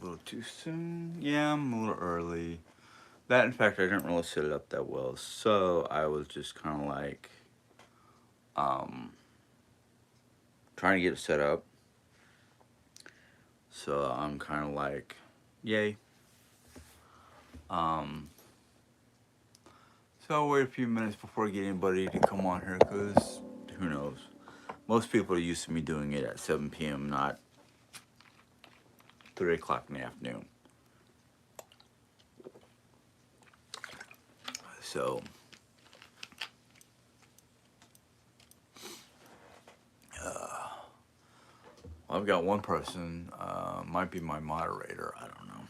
little too soon. Yeah, I'm a little early. That, in fact, I didn't really set it up that well. So I was just kind of like um, trying to get it set up. So I'm kind of like, yay. Um, so I'll wait a few minutes before I get anybody to come on here because who knows? Most people are used to me doing it at 7 p.m., not 3 o'clock in the afternoon. So I've got one person, might be my moderator. I don't know.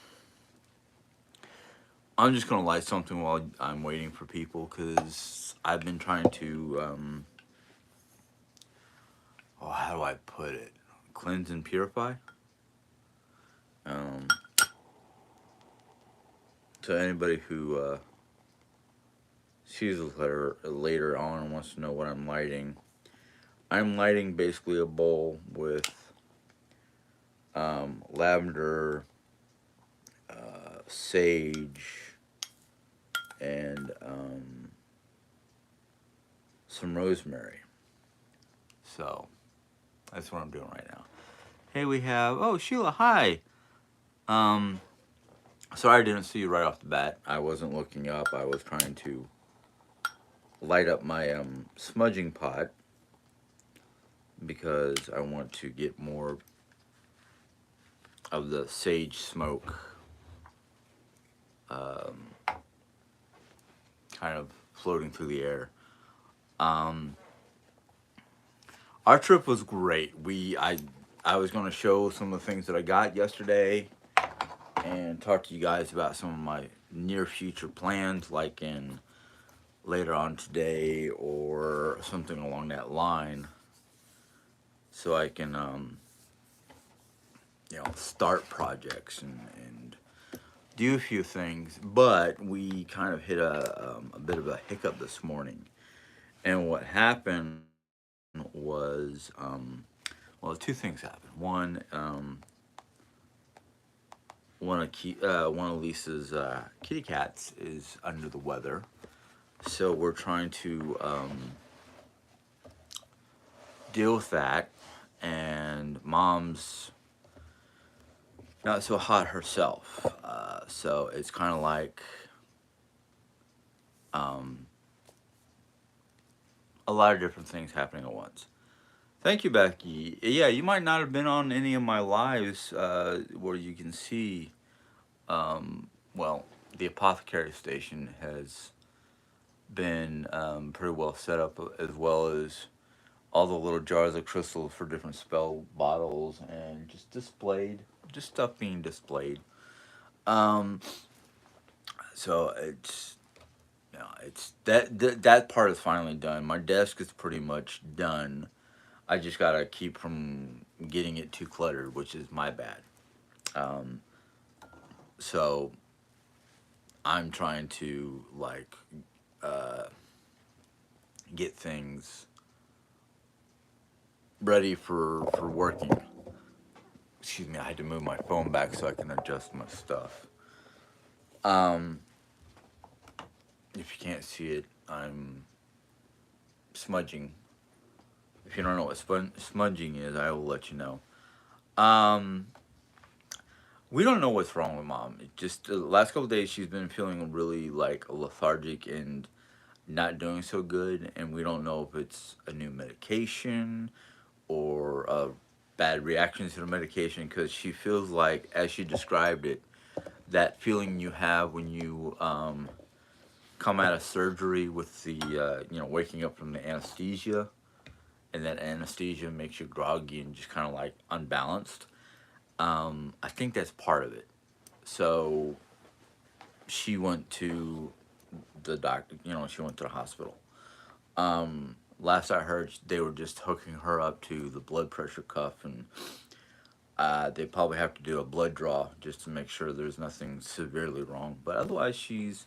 I'm just gonna light something while I'm waiting for people because I've been trying to, oh, how do I put it? Cleanse and purify. Um, to anybody who sees this later on and wants to know what I'm lighting basically a bowl with lavender, sage, and some rosemary. So that's what I'm doing right now. Hey, we have, oh, Sheila, hi. Um, Sorry I didn't see you right off the bat. I wasn't looking up. I was trying to light up my smudging pot because I want to get more of the sage smoke um, kind of floating through the air. Um, our trip was great. I was going to show some of the things that I got yesterday and talk to you guys about some of my near future plans, like in later on today or something along that line, so I can start projects and do a few things. But we kind of hit a bit of a hiccup this morning, and what happened was well, two things happened. One of Lisa's kitty cats is under the weather, so we're trying to deal with that. And Mom's not so hot herself, so it's kind of like um, a lot of different things happening at once. Thank you, Becky. Yeah, you might not have been on any of my lives where you can see, well, the apothecary station has been pretty well set up, as well as all the little jars of crystals for different spell bottles and just displayed, just stuff being displayed. Um, so it's that part is finally done. My desk is pretty much done. I just gotta keep from getting it too cluttered, which is my bad. Um, so I'm trying to like uh, get things ready for working. Excuse me, I had to move my phone back so I can adjust my stuff. Um, if you can't see it, I'm smudging. If you don't know what smudging is, I will let you know. Um, we don't know what's wrong with Mom. It just the last couple days she's been feeling really like lethargic and not doing so good, and we don't know if it's a new medication or a bad reaction to the medication because she feels like, as she described it, that feeling you have when you come out of surgery with the waking up from the anesthesia, and that anesthesia makes you groggy and just kind of like unbalanced. I think that's part of it. So she went to the doctor. She went to the hospital. Last I heard, they were just hooking her up to the blood pressure cuff, and they probably have to do a blood draw just to make sure there's nothing severely wrong. But otherwise, she's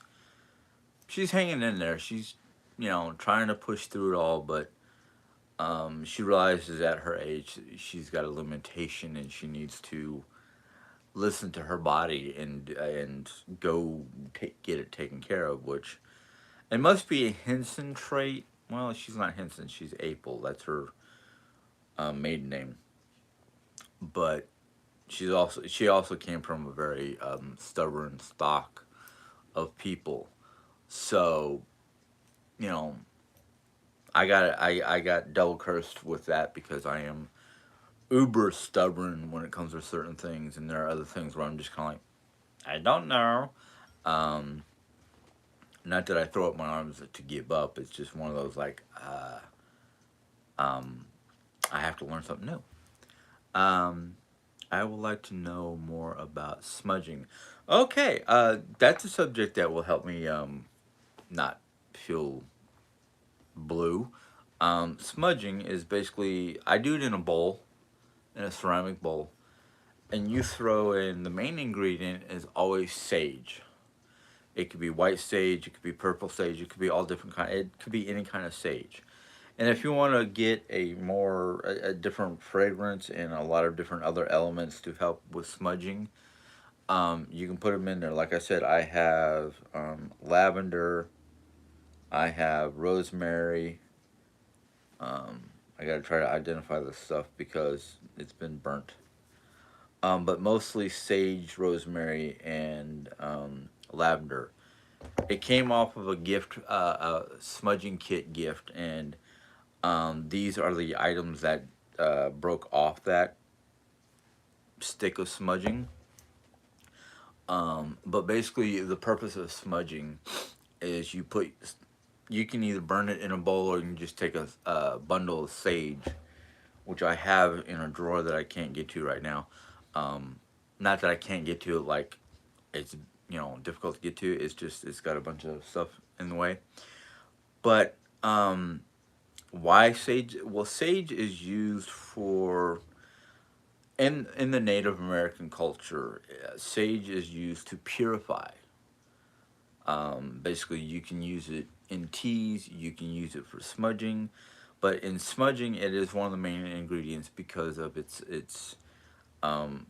hanging in there. She's trying to push through it all, but she realizes at her age she's got a limitation and she needs to listen to her body and go get it taken care of, which it must be a Henson trait. Well, she's not Henson, she's April. That's her maiden name. But she also came from a very stubborn stock of people. So, you know, I got double cursed with that because I am uber stubborn when it comes to certain things, and there are other things where I'm just kind of like, I don't know. Um, Not that I throw up my arms to give up. It's just one of those like, um, I have to learn something new. Um, I would like to know more about smudging. Okay, that's a subject that will help me not feel blue. Smudging is basically I do it in a bowl, in a ceramic bowl, and you throw in the main ingredient is always sage. It could be white sage, it could be purple sage, it could be all different kind. It could be any kind of sage. And if you want to get a different fragrance and a lot of different other elements to help with smudging, you can put them in there. Like I said, I have lavender, I have rosemary. I gotta try to identify this stuff because it's been burnt. But mostly sage, rosemary, and lavender. It came off of a gift, a smudging kit gift, and these are the items that broke off that stick of smudging. But basically, the purpose of smudging is you can either burn it in a bowl or you can just take a bundle of sage, which I have in a drawer that I can't get to right now. Um, Not that I can't get to it, like it's difficult to get to. It's just it's got a bunch of stuff in the way. But why sage? Well, sage is used for in the Native American culture. Sage is used to purify. Basically, you can use it in teas. You can use it for smudging, but in smudging, it is one of the main ingredients because of its um,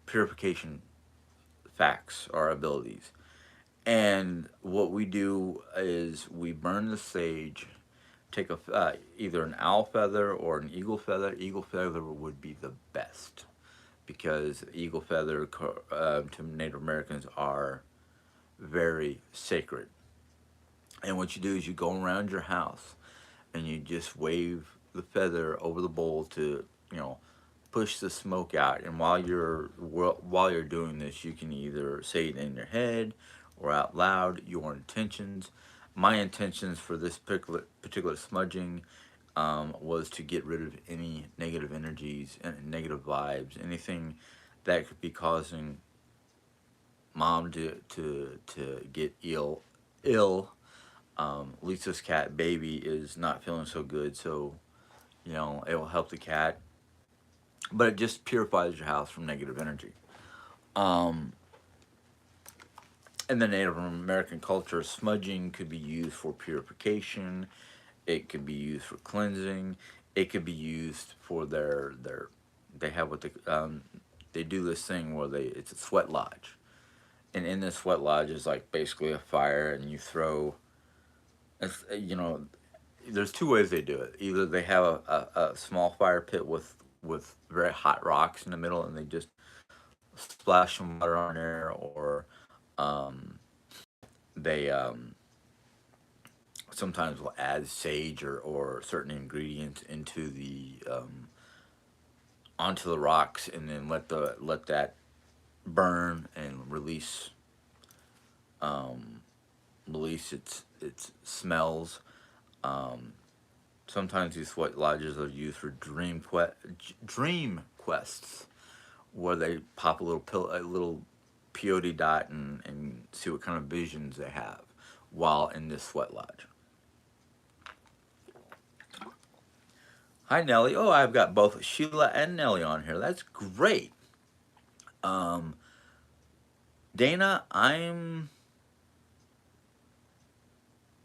purification facts or abilities. And what we do is we burn the sage, take either an owl feather or an eagle feather. Eagle feather would be the best because eagle feather to Native Americans are very sacred. And what you do is you go around your house and you just wave the feather over the bowl to you know push the smoke out. And while you're doing this, you can either say it in your head or out loud your intentions. My intentions for this particular smudging was to get rid of any negative energies and negative vibes, anything that could be causing mom to get ill. Lisa's cat baby is not feeling so good, so it will help the cat, but it just purifies your house from negative energy. Um, in the Native American culture, smudging could be used for purification. It could be used for cleansing. It could be used for their they have what they do this thing where it's a sweat lodge, and in this sweat lodge is like basically a fire, and you throw it's, there's two ways they do it. Either they have a small fire pit with very hot rocks in the middle, and they just splash some water on there, or um, they sometimes will add sage or certain ingredients into the onto the rocks, and then let that burn and um, release its smells. Um, Sometimes these sweat lodges are used for dream quests, where they pop a little peyote dot and see what kind of visions they have while in this sweat lodge. Hi Nelly. Oh, I've got both Sheila and Nelly on here. That's great. Um, Dana,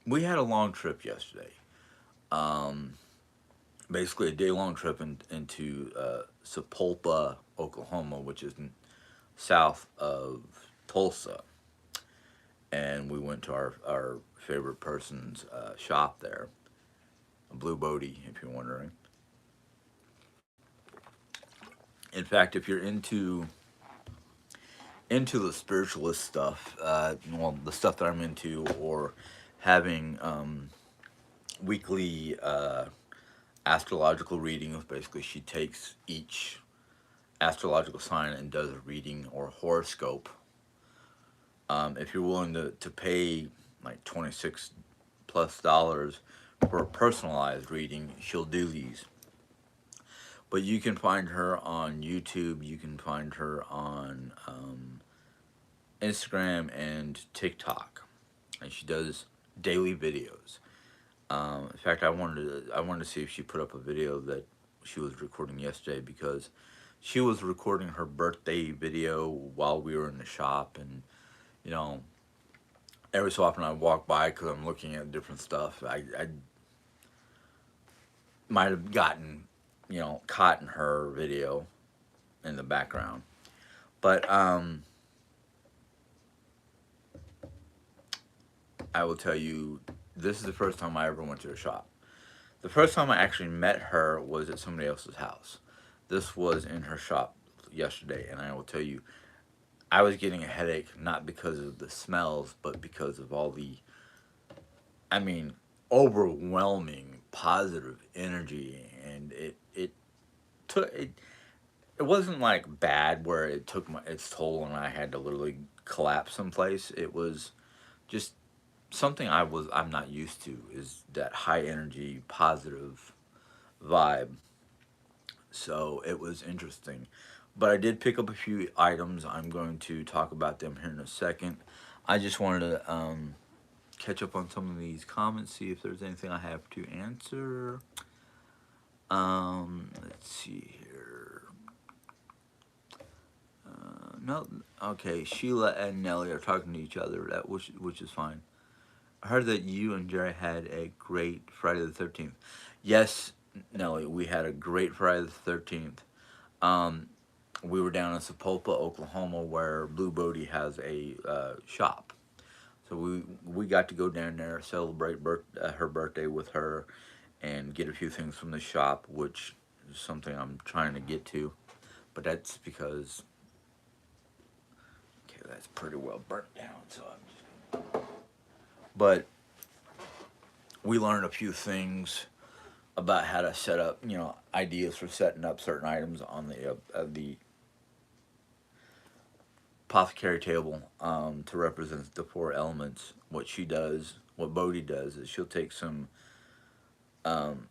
we had a long trip yesterday. Um, Basically a day long trip into Sapulpa, Oklahoma, which is south of Tulsa, and we went to our favorite person's shop there, Blue Bodie, if you're wondering. In fact, if you're into the spiritualist stuff, well, the stuff that I'm into, or having weekly astrological readings, basically she takes each astrological sign and does a reading or horoscope. If you're willing to pay like $26 plus for a personalized reading, she'll do these. But you can find her on YouTube. You can find her on Instagram and TikTok, and she does daily videos. In fact, I wanted to see if she put up a video that she was recording yesterday, because she was recording her birthday video while we were in the shop, and you know, every so often I walk by because I'm looking at different stuff. I might have gotten, caught in her video in the background, but I will tell you, this is the first time I ever went to a shop. The first time I actually met her was at somebody else's house. This was in her shop yesterday, and I will tell you, I was getting a headache not because of the smells, but because of all the, I mean, overwhelming positive energy, and it took it. It wasn't like bad where it took its toll and I had to literally collapse someplace. It was just something I'm not used to, is that high energy positive vibe. So it was interesting. But I did pick up a few items. I'm going to talk about them here in a second. I just wanted to catch up on some of these comments, see if there's anything I have to answer. Let's see here. No, okay. Sheila and Nelly are talking to each other, which is fine. I heard that you and Jerry had a great Friday the 13th. Yes, Nelly, we had a great Friday the 13th. Um, we were down in Sapulpa, Oklahoma, where Blue Bodie has a shop. So we got to go down there, celebrate her birthday with her, and get a few things from the shop, which is something I'm trying to get to. But that's because, okay, that's pretty well burnt down. So but we learned a few things about how to set up, ideas for setting up certain items on the apothecary table, to represent the four elements. What she does, what Bodhi does, is she'll take some. Um,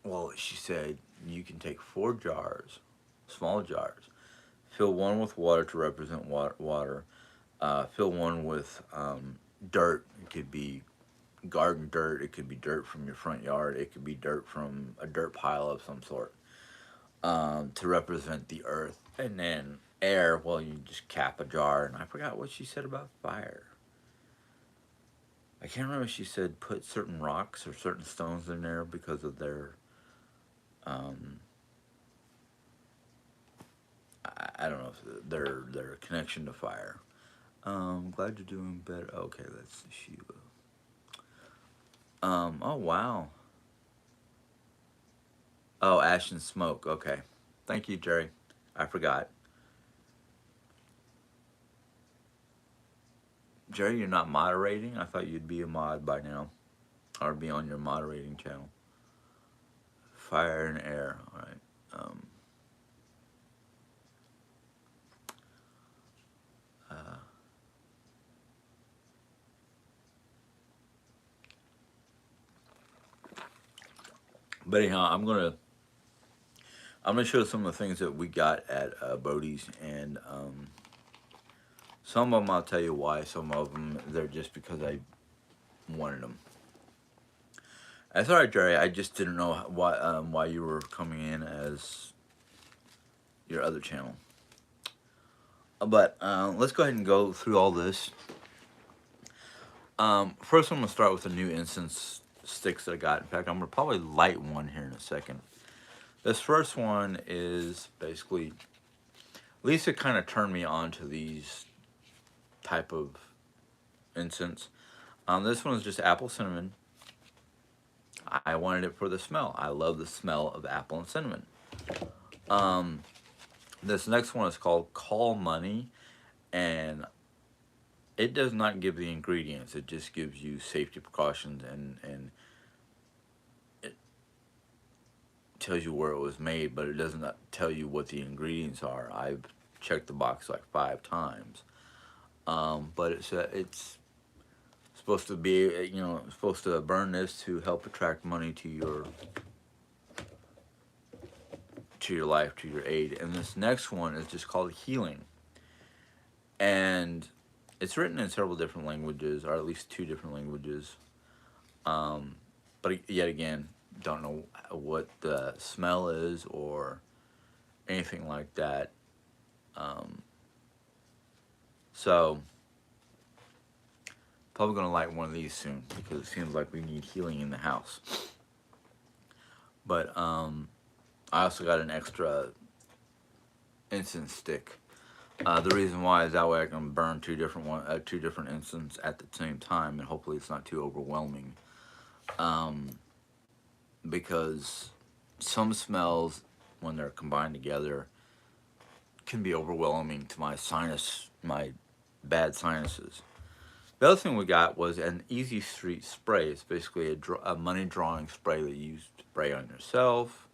well, she said you can take 4 jars, small jars, fill one with water to represent water. Fill one with dirt. It could be garden dirt. It could be dirt from your front yard. It could be dirt from a dirt pile of some sort, to represent the earth. And then air, well, you just cap a jar. And I forgot what she said about fire. I can't remember if she said put certain rocks or certain stones in there because of their, um, I don't know, if their connection to fire. Glad you're doing better. Okay, that's Sheila. Oh wow. Oh, ash and smoke. Okay. Thank you, Jerry. I forgot. Jerry, you're not moderating? I thought you'd be a mod by now, or be on your moderating channel. Fire and air. All right. Uh, but anyhow, I'm gonna show some of the things that we got at Bodie's, and some of them I'll tell you why. Some of them they're just because I wanted them. That's all right, Jerry. I just didn't know why you were coming in as your other channel. But let's go ahead and go through all this. First, I'm gonna start with the new incense sticks that I got. In fact, I'm gonna probably light one here in a second. This first one is basically Lisa kind of turned me on to these type of incense. This one is just apple cinnamon. I wanted it for the smell. I love the smell of apple and cinnamon. Um, this next one is called Call Money, and it does not give the ingredients. It just gives you safety precautions, and it tells you where it was made, but it does not tell you what the ingredients are. I've checked the box like 5 times. But it's supposed to be, supposed to burn this to help attract money to your life, to your aid. And this next one is just called Healing, and it's written in several different languages, or at least 2 different languages. Um, but yet again, don't know what the smell is or anything like that. Um, so probably gonna light one of these soon because it seems like we need healing in the house. But I also got an extra incense stick. The reason why is that way I can burn 2 different incense at the same time, and hopefully it's not too overwhelming. Um, because some smells, when they're combined together, can be overwhelming to my bad sinuses. The other thing we got was an Easy Street spray. It's basically a money drawing spray that you spray on yourself,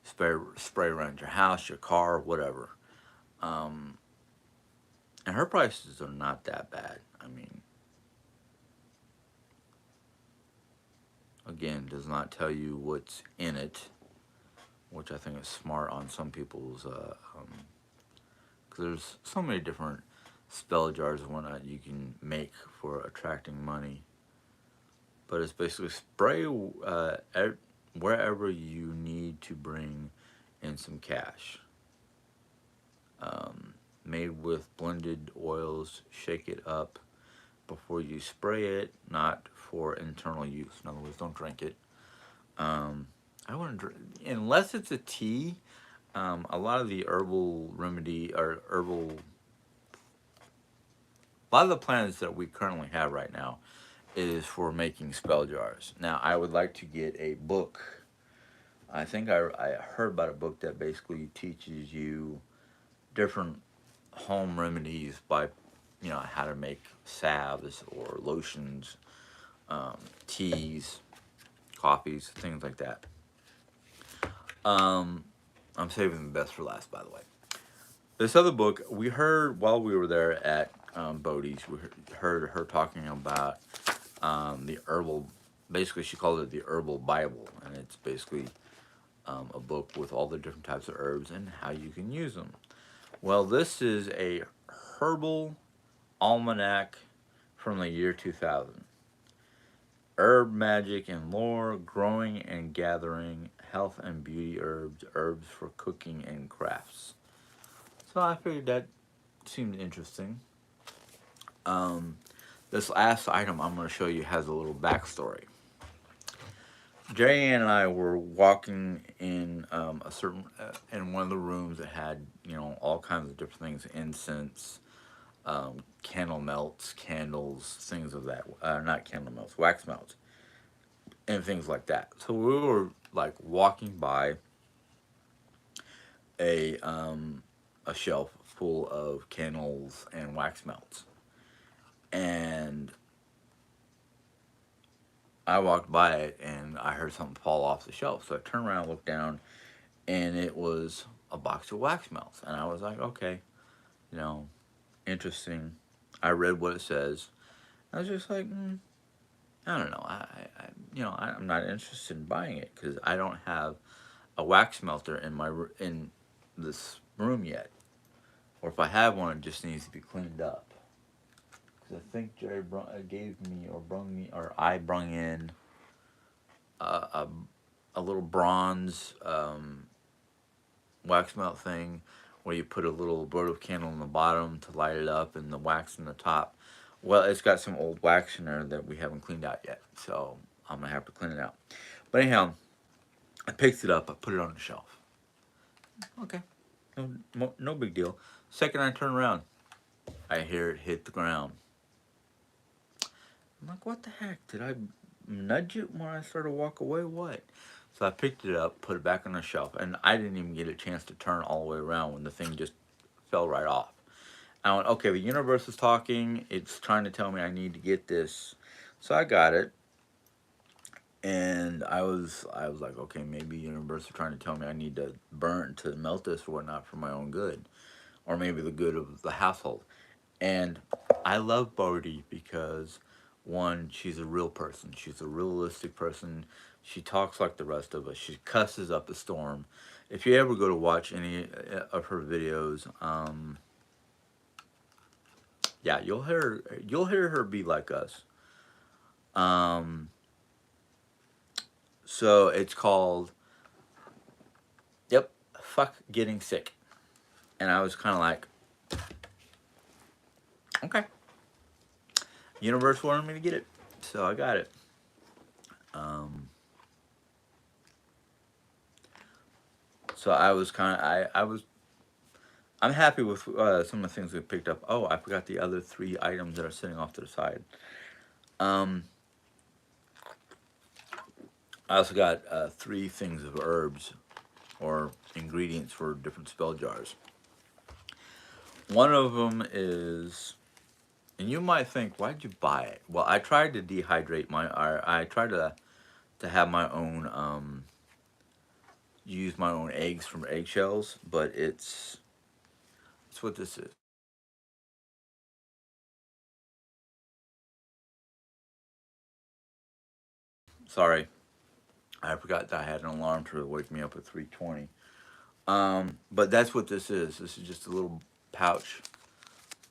spray around your house, your car, whatever. Um, and her prices are not that bad. I mean, again, does not tell you what's in it, which I think is smart on some people's. Because there's so many different spell jars and whatnot you can make for attracting money. But it's basically spray wherever you need to bring in some cash. Um, Made with blended oils, shake it up before you spray it, not for internal use. In other words, don't drink it. Um, I wouldn't drink, unless it's a tea. A lot of the herbal remedy or herbal, a lot of the plants that we currently have right now is for making spell jars. Now, I would like to get a book. I think I heard about a book that basically teaches you different home remedies by, how to make salves or lotions, teas, coffees, things like that. Um, I'm saving the best for last, by the way. This other book we heard while we were there at Bodie's. We heard her talking about the herbal. Basically, she called it the Herbal Bible, and it's basically a book with all the different types of herbs and how you can use them. Well, this is a herbal almanac from the year 2000. Herb magic and lore, growing and gathering, health and beauty herbs, herbs for cooking and crafts. So I figured that seemed interesting. Um, this last item I'm going to show you has a little backstory. Jay and I were walking in in one of the rooms that had all kinds of different things, incense, candle melts, candles, things of that. Not candle melts, wax melts, and things like that. So we were like walking by a um, a shelf full of candles and wax melts, and I walked by it and I heard something fall off the shelf. So I turned around and looked down, and it was a box of wax melts. And I was like, okay, you know, interesting. I read what it says. I was just like, I don't know. I'm not interested in buying it because I don't have a wax melter in this room yet. Or if I have one, it just needs to be cleaned up. Because I think Jerry gave me or brung me or I brung in a, a, a little bronze wax melt thing where you put a little abortive candle in the bottom to light it up and the wax in the top. Well, it's got some old wax in there that we haven't cleaned out yet, so I'm gonna have to clean it out. But anyhow, I picked it up, I put it on the shelf. Okay, no big deal. Second I turn around, I hear it hit the ground. I'm like, what the heck? Did I nudge it when I started to walk away? What? So I picked it up, put it back on the shelf, and I didn't even get a chance to turn all the way around when the thing just fell right off. I went, okay, the universe is talking. It's trying to tell me I need to get this. So I got it, and I was like, okay, maybe the universe is trying to tell me I need to burn to melt this or whatnot for my own good, or maybe the good of the household. And I love Bodhi because, one, she's a real person. She's a realistic person. She talks like the rest of us. She cusses up a storm. If you ever go to watch any of her videos, yeah, you'll hear her be like us. Um, so it's called, yep, fuck getting sick. And I was kind of like, okay, universe wanted me to get it, so I got it. Um, so I was kind of I'm happy with some of the things we picked up. Oh, I forgot the other three items that are sitting off to the side. Um, I also got three things of herbs or ingredients for different spell jars. One of them is, and you might think, why'd you buy it? Well, I tried to dehydrate I tried to have my own, use my own eggs from eggshells, but it's what this is. Sorry, I forgot that I had an alarm to wake me up at 3:20. But that's what this is. This is just a little pouch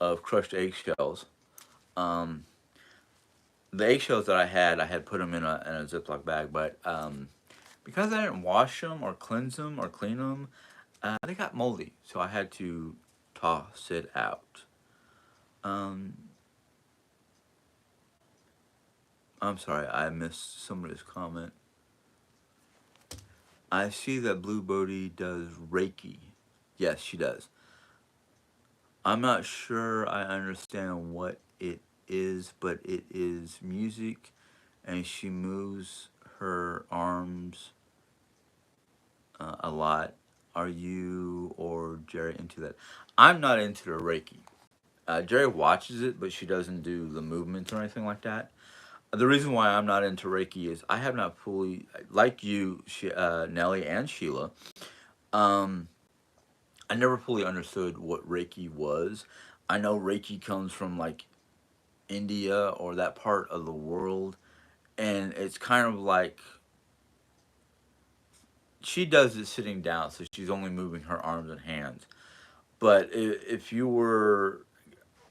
of crushed eggshells. Um, the eggshells that I had put them in a Ziploc bag, but because I didn't wash them or cleanse them or clean them, they got moldy. So I had to toss it out. Um, I'm sorry, I missed somebody's comment. I see that Blue Bodie does Reiki. Yes, she does. I'm not sure I understand what it is, but it is music, and she moves her arms a lot. Are you or Jerry into that? I'm not into the Reiki. Jerry watches it, but she doesn't do the movements or anything like that. The reason why I'm not into Reiki is I have not fully, like you, Nelly and Sheila. Um, I never fully understood what Reiki was. I know Reiki comes from like India or that part of the world, and it's kind of like she does it sitting down, so she's only moving her arms and hands. But if you were,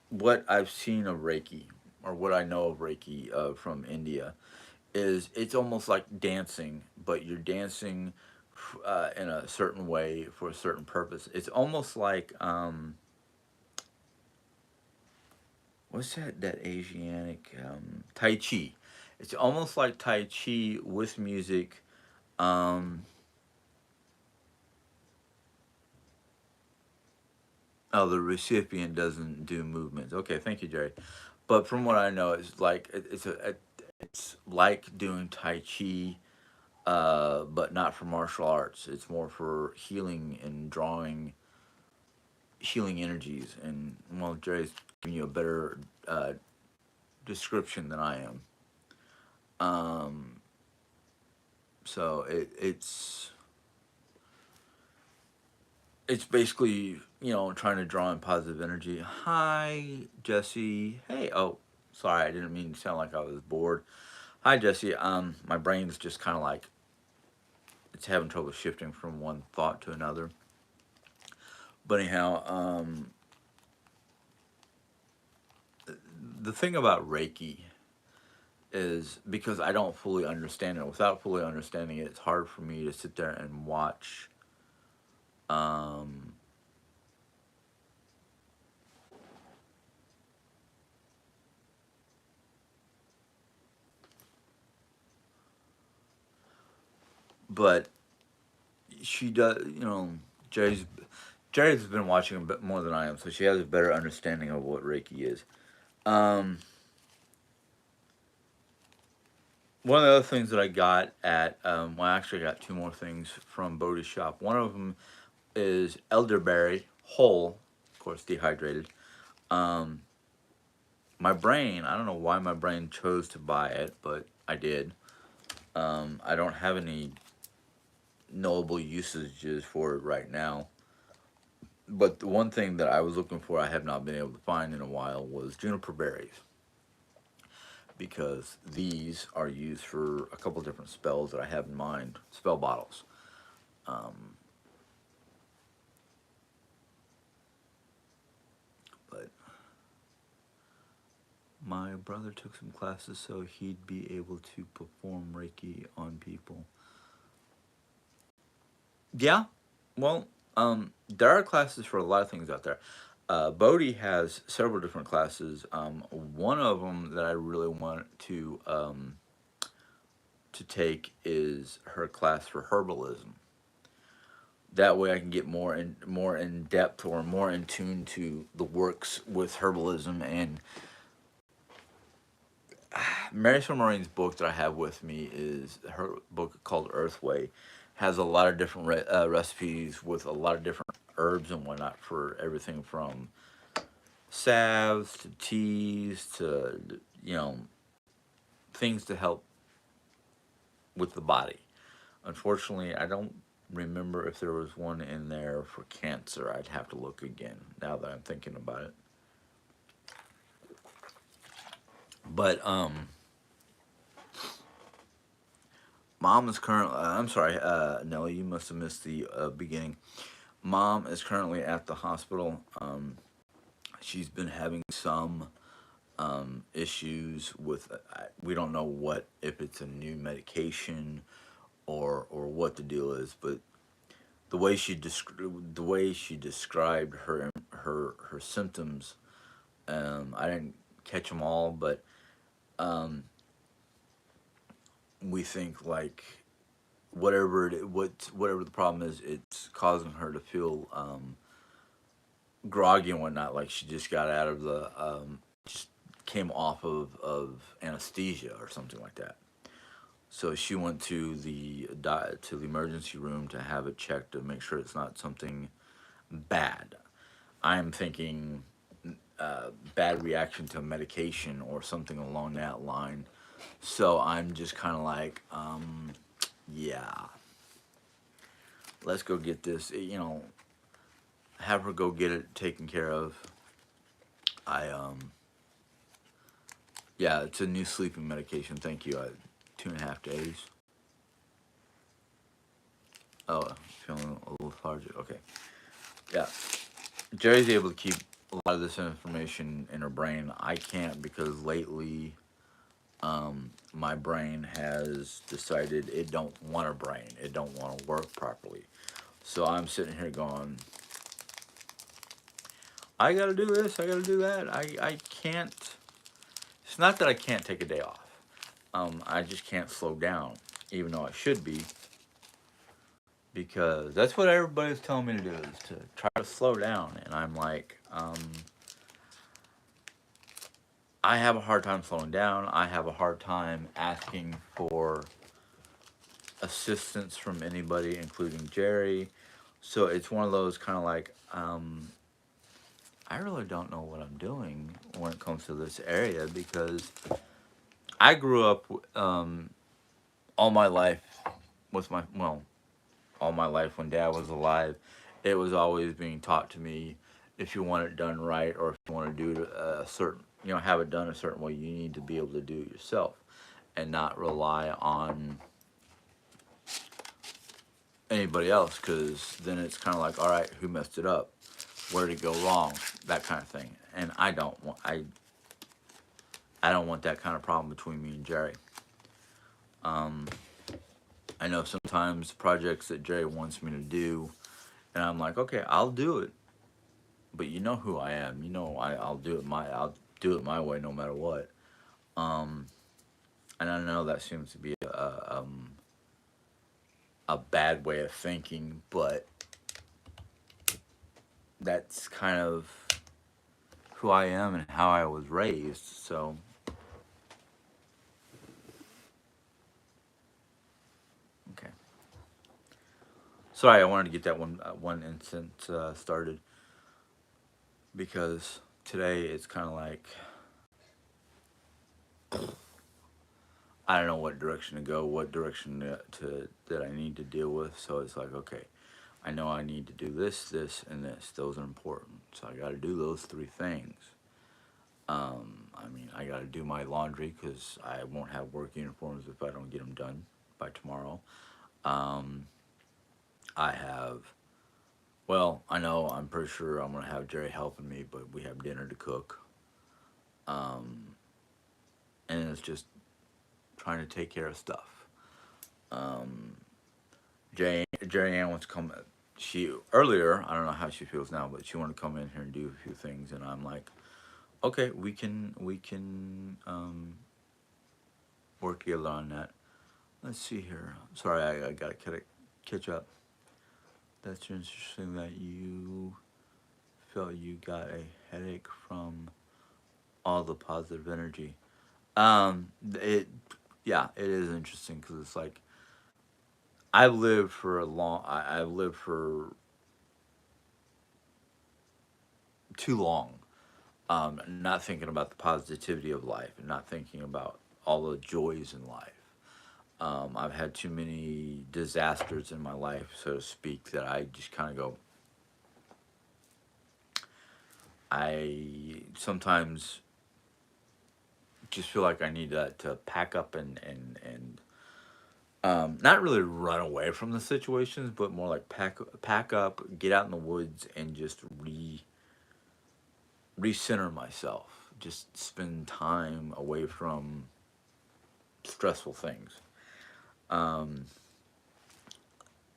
what I've seen of Reiki or what I know of Reiki from India is it's almost like dancing, but you're dancing in a certain way for a certain purpose. It's almost like what's that Asiatic Tai Chi. It's almost like Tai Chi with music. Um, oh, the recipient doesn't do movements. Okay, thank you, Jerry. But from what I know, it's like it's like doing Tai Chi, but not for martial arts. It's more for healing and drawing healing energies. And well, Jerry's giving you a better description than I am. Um, so it's basically trying to draw in positive energy. Hi, Jesse. Hey. Oh, sorry, I didn't mean to sound like I was bored. Hi, Jesse. My brain's just kind of like it's having trouble shifting from one thought to another. But anyhow, the thing about Reiki is because I don't fully understand it. Without fully understanding it, it's hard for me to sit there and watch. Um, but she does, Jerry's. Jerry's been watching a bit more than I am, so she has a better understanding of what Reiki is. Um, One of the other things that I got at, well, I actually got two more things from Bodhi's shop. One of them is elderberry, whole, of course, dehydrated. Um, my brain, I don't know why my brain chose to buy it, but I did. I don't have any knowable usages for it right now. But the one thing that I was looking for, I have not been able to find in a while, was juniper berries. Because these are used for a couple different spells that I have in mind, spell bottles. Um, but my brother took some classes so he'd be able to perform Reiki on people. Yeah, well, there are classes for a lot of things out there. Bodhi has several different classes. One of them that I really want to take is her class for herbalism. That way, I can get more in depth or more in tune to the works with herbalism. And Marisol Marine's book that I have with me is her book called Earthway. Has a lot of different recipes with a lot of different herbs and whatnot for everything from salves to teas to you know things to help with the body. Unfortunately, I don't remember if there was one in there for cancer. I'd have to look again now that I'm thinking about it. But mom is currently. I'm sorry, Nelly. You must have missed the beginning. Mom is currently at the hospital. She's been having some issues with. We don't know what if it's a new medication or what the deal is, but the way she described her symptoms, I didn't catch them all, but we think like whatever the problem is, it's causing her to feel groggy and whatnot. Like she just got out of the just came off of anesthesia or something like that. So she went to the emergency room to have it checked to make sure it's not something bad. I'm thinking bad reaction to medication or something along that line. So I'm just kind of like, yeah, let's go get this. Have her go get it taken care of. I Yeah, it's a new sleeping medication. Thank you. 2.5 days. Oh, feeling a little lethargic. Okay. Yeah, Jerry's able to keep a lot of this information in her brain. I can't because lately, my brain has decided it don't want a brain. It don't want to work properly. So I'm sitting here going, I gotta do this. I gotta do that. I can't. It's not that I can't take a day off. I just can't slow down, even though I should be, because that's what everybody's telling me to do is to try to slow down, and I'm like, I have a hard time slowing down. I have a hard time asking for assistance from anybody, including Jerry. So it's one of those kind of like, I really don't know what I'm doing when it comes to this area because I grew up all my life with all my life when Dad was alive. It was always being taught to me, if you want it done right or if you want to do it a certain, have it done a certain way, you need to be able to do it yourself and not rely on anybody else, because then it's kind of like, all right, who messed it up? Where did it go wrong? That kind of thing. And I don't want that kind of problem between me and Jerry. I know sometimes projects that Jerry wants me to do, and I'm like, okay, I'll do it. But you know who I am. I'll do it my way no matter what. And I know that seems to be a bad way of thinking, but that's kind of who I am and how I was raised. So, okay. Sorry, I wanted to get that one instance started because today it's kind of like I don't know what direction to go, what direction to that I need to deal with. So it's like, okay, I know I need to do this, this, and this. Those are important. So I got to do those three things. I mean, I got to do my laundry because I won't have work uniforms if I don't get them done by tomorrow. Um, I have, well, I know I'm pretty sure I'm going to have Jerry helping me, but we have dinner to cook. Um, and it's just trying to take care of stuff. Um, Jerry Ann wants to come. She earlier, I don't know how she feels now, but she wanted to come in here and do a few things, and I'm like, okay, we can work together on that. Let's see here. Sorry, I gotta catch up. That's interesting that you felt you got a headache from all the positive energy. It, yeah, it is interesting because it's like I've lived for a long. I've lived for too long, not thinking about the positivity of life and not thinking about all the joys in life. I've had too many disasters in my life, so to speak, that I just kind of go. I sometimes just feel like I need to pack up and not really run away from the situations, but more like pack up, get out in the woods, and just recenter myself. Just spend time away from stressful things. Um,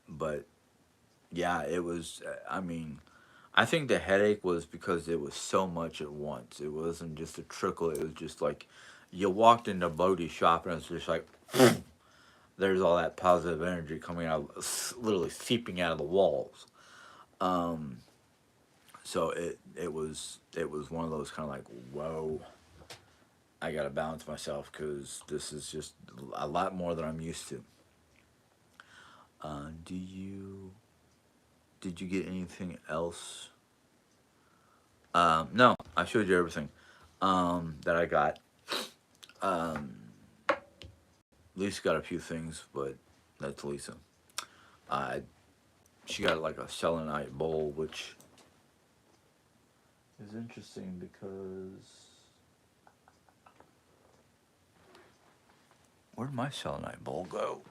but yeah, it was. I mean, I think the headache was because it was so much at once. It wasn't just a trickle. It was just like you walked into Bodie's shop and it's just like there's all that positive energy coming out, literally seeping out of the walls. Um, so it was one of those kind of like whoa. I gotta balance myself because this is just a lot more than I'm used to. Do you did you get anything else? No, I showed you everything that I got. Lisa got a few things, but that's Lisa. Uh, she got like a selenite bowl, which is interesting because where'd my selenite bowl go?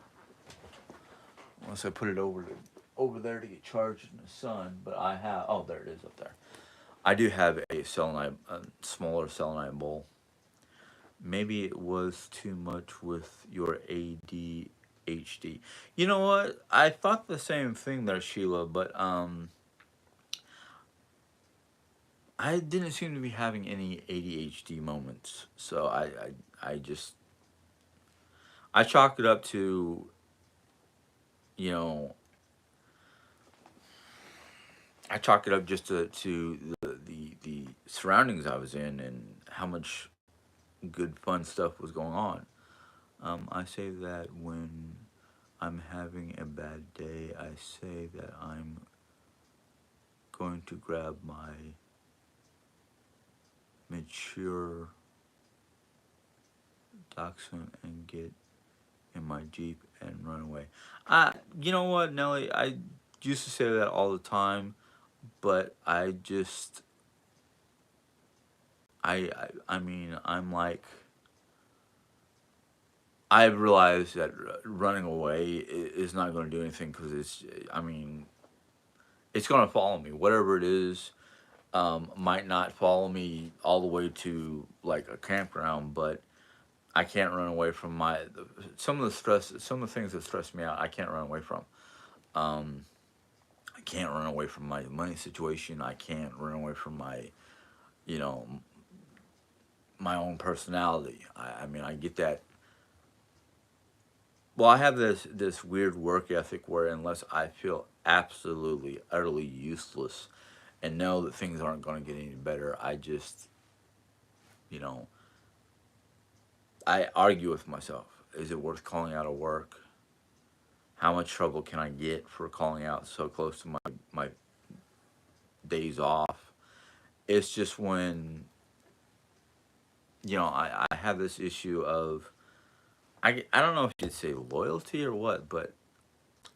Unless I put it over there to get charged in the sun. But I have. Oh, there it is up there. I do have a selenite, a smaller selenite bowl. Maybe it was too much with your ADHD. You know what? I thought the same thing there, Sheila, but I didn't seem to be having any ADHD moments. So I just I chalk it up to, you know, I chalk it up just to the surroundings I was in and how much good fun stuff was going on. I say that when I'm having a bad day, I say that I'm going to grab my mature dachshund and get in my Jeep and run away. You know what, Nelly? I used to say that all the time, but I just, I mean, I'm like, I've realized that running away is not going to do anything because I mean, it's going to follow me. Whatever it is, might not follow me all the way to like a campground, but I can't run away from some of the stress, some of the things that stress me out. I can't run away from. Um, I can't run away from my money situation. I can't run away from you know, my own personality. I mean, I get that. Well, I have this weird work ethic where unless I feel absolutely utterly useless and know that things aren't going to get any better, I just, you know, I argue with myself. Is it worth calling out of work? How much trouble can I get for calling out so close to my days off? It's just when, I have this issue of, I don't know if you'd say loyalty or what, but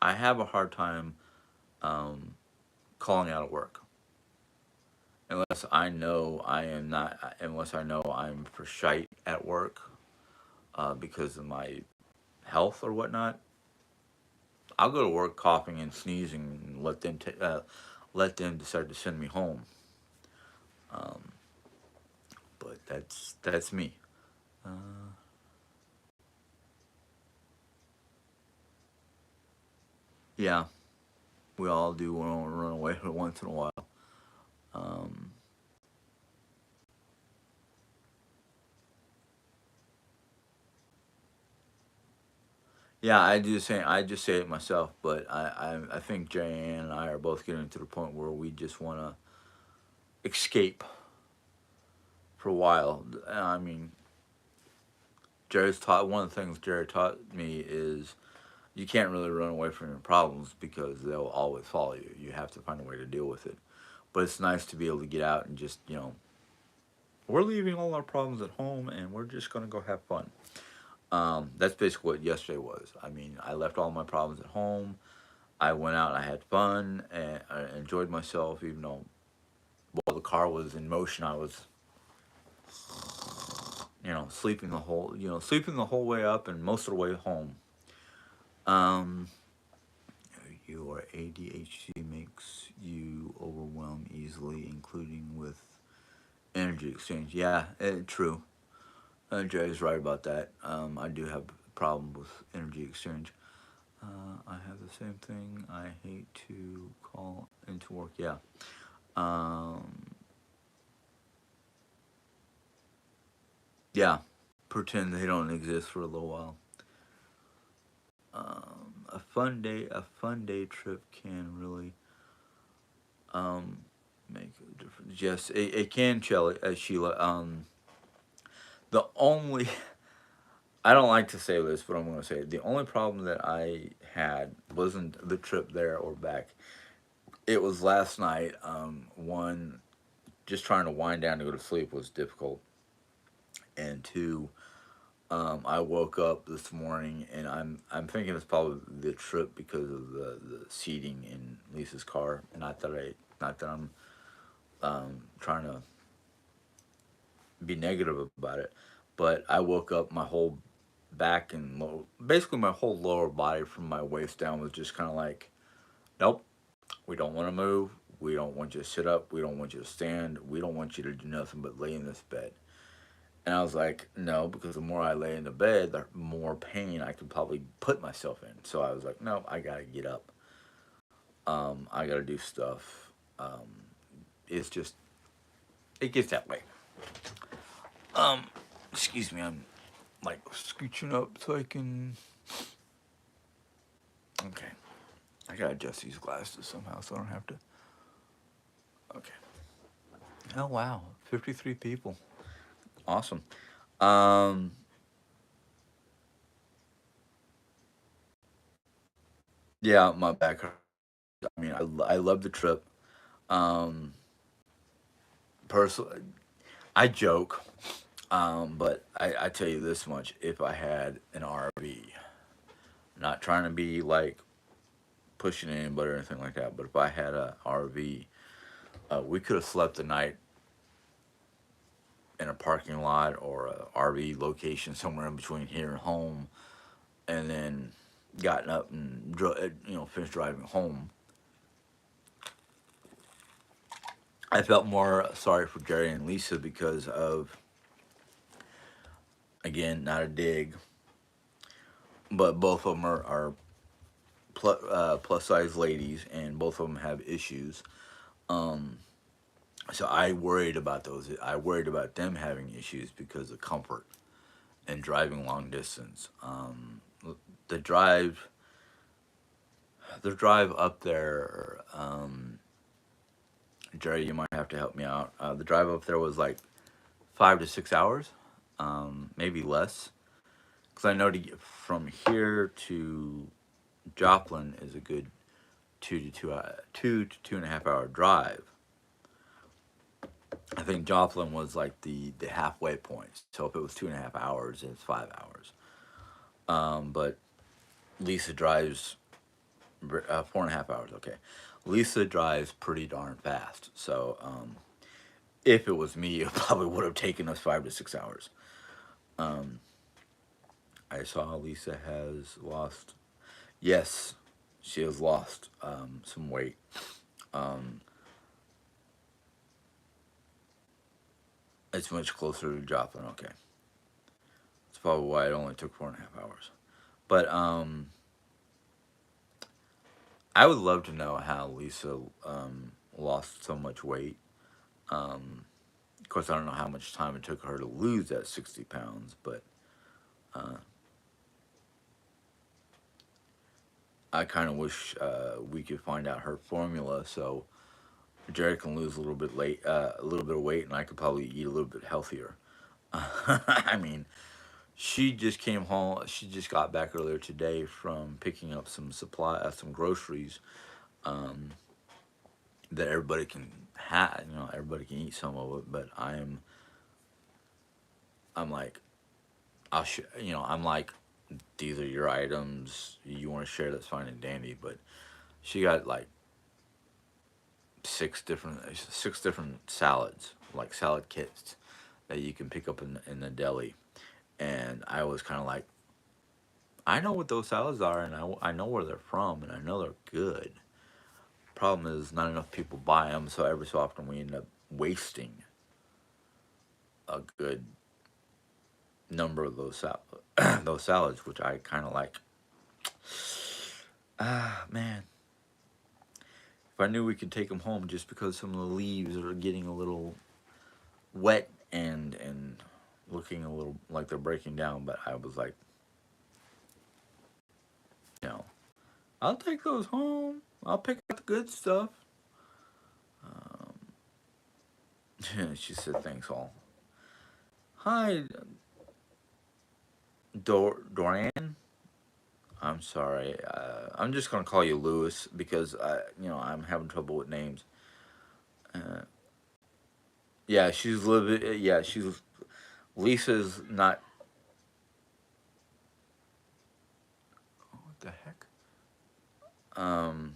I have a hard time um, calling out of work unless I know I am not, unless I know I'm for shite at work because of my health or whatnot. I'll go to work coughing and sneezing and let them decide to send me home. Um, but that's me. Uh, yeah, we all do want to run away once in a while. Um, yeah, I just say it myself, but I think Jay and I are both getting to the point where we just want to escape for a while. I mean, Jerry's taught one of the things Jerry taught me is you can't really run away from your problems because they'll always follow you. You have to find a way to deal with it. But it's nice to be able to get out and just, we're leaving all our problems at home and we're just going to go have fun. That's basically what yesterday was. I mean, I left all my problems at home. I went out and I had fun and I enjoyed myself, even though while the car was in motion, I was, sleeping the whole way up and most of the way home. Um, your ADHD makes you overwhelmed easily, including with energy exchange. Yeah, true. Jay's right about that. I do have a problem with energy exchange. I have the same thing. I hate to call into work. Yeah. Um, yeah. Pretend they don't exist for a little while. A fun day trip can really um, make a difference. Yes, it can, Sheila. The only I don't like to say this, but I'm going to say it. The only problem that I had wasn't the trip there or back. It was last night. One, just trying to wind down to go to sleep was difficult, and two, I woke up this morning and I'm thinking it's probably the trip because of the seating in Lisa's car. And not that I'm trying to be negative about it, but I woke up my whole back and basically my whole lower body from my waist down was just kind of like, nope, we don't want to move. We don't want you to sit up. We don't want you to stand. We don't want you to do nothing but lay in this bed. And I was like, no, because the more I lay in the bed, the more pain I could probably put myself in. So I was like, no, I gotta get up. I gotta do stuff. It's just, it gets that way. Um, Excuse me, I'm like scooching up so I can. Okay, I gotta adjust these glasses somehow so I don't have to. Okay. Oh wow, 53 people. Awesome. Um, yeah, my back hurt. I mean, I love the trip. Um, Personally, I joke, but I tell you this much: if I had an RV, not trying to be like pushing anybody or anything like that, but if I had a RV, we could have slept the night in a parking lot or a RV location somewhere in between here and home, and then gotten up and finished driving home. I felt more sorry for Jerry and Lisa because of, again, not a dig, but both of them are plus size ladies, and both of them have issues. Um, so I worried about those. I worried about them having issues because of comfort and driving long distance. The drive, the drive up there, Jerry, you might have to help me out. The drive up there was like 5 to 6 hours, maybe less. Because I know to get from here to Joplin is a good 2 to 2.5 hour drive. I think Joplin was like the halfway point. So if it was 2.5 hours, it's 5 hours. But Lisa drives 4.5 hours. Okay, Lisa drives pretty darn fast. So if it was me, it probably would have taken us 5 to 6 hours. Um, I saw Lisa has lost. Yes, she has lost some weight. Um, it's much closer to Joplin. Okay, that's probably why it only took 4.5 hours. But I would love to know how Lisa lost so much weight. Of course, I don't know how much time it took her to lose that 60 pounds, but uh, I kind of wish we could find out her formula so Jerry can lose a little bit of weight, and I could probably eat a little bit healthier. I mean, she just came home. She just got back earlier today from picking up some groceries um, that everybody can have. You know, everybody can eat some of it, but I'm like, I'm like, these are your items. You want to share? That's fine and dandy. But she got like six different salads, like salad kits that you can pick up in the deli. And I was kind of like, I know what those salads are, and I know where they're from, and I know they're good. Problem is, not enough people buy them, so every so often we end up wasting a good number of those salads, which I kind of like. Ah, man. If I knew we could take them home just because some of the leaves are getting a little wet and looking a little like they're breaking down, but I was like, you know, I'll take those home. I'll pick up the good stuff. Um, she said, thanks all. Hi, Dorian. I'm sorry. I'm just gonna call you Lewis because I'm having trouble with names. Uh, yeah, she's a little bit. Yeah, she's Lisa's not. What the heck? Um,